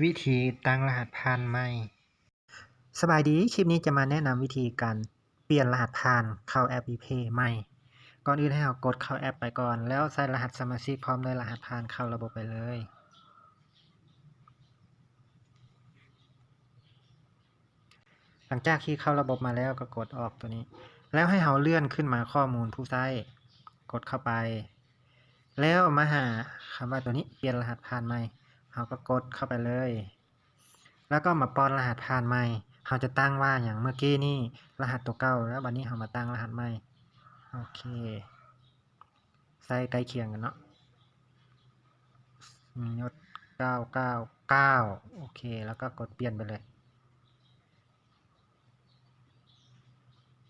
วิธีตั้งรหัสผ่านใหม่สบายดีคลิปนี้จะมาแนะนำวิธีการเปลี่ยนรหัสผ่านเข้าแอป ePay ใหม่ก่อนอื่นให้เรากดเข้าแอปไปก่อนแล้วใส่รหัสสมาชิกพร้อมด้วยรหัสผ่านเข้าระบบไปเลยหลังจากที่เข้าระบบมาแล้วก็กดออกตัวนี้แล้วให้เราเลื่อนขึ้นมาข้อมูลผู้ใช้กดเข้าไปแล้วมาหาคำว่าตัวนี้เปลี่ยนรหัสผ่านใหม่เราก็กดเข้าไปเลยแล้วก็มาป้อนรหัสผ่านใหม่เราจะตั้งว่าอย่างเมื่อกี้นี่รหัสตัวเก่าแล้ววันนี้เรามาตั้งรหัสใหม่โอเคใส่ใกล้เคียงกันเนาะยศ999โอเคแล้วก็กดเปลี่ยนไปเลย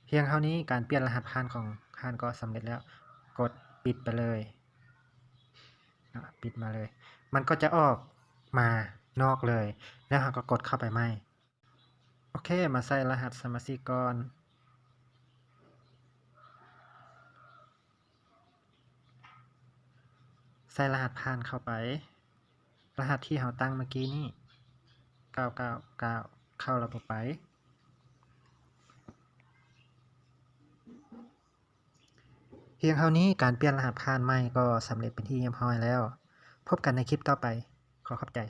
เพียงเท่านี้การเปลี่ยนรหัสผ่านของท่านก็สำเร็จแล้วกดปิดไปเลยปิดมาเลยมันก็จะออกมานอกเลยแล้วเราก็กดเข้าไปใหม่โอเคมาใส่รหัสสมาชิกก่อนใส่รหัสผ่านเข้าไปรหัสที่เราตั้งเมื่อกี้นี่999เข้าระบบไปเพียงเท่านี้การเปลี่ยนรหัสผ่านใหม่ก็สำเร็จเป็นที่เรียบร้อยแล้วพบกันในคลิปต่อไปขอขอบใจ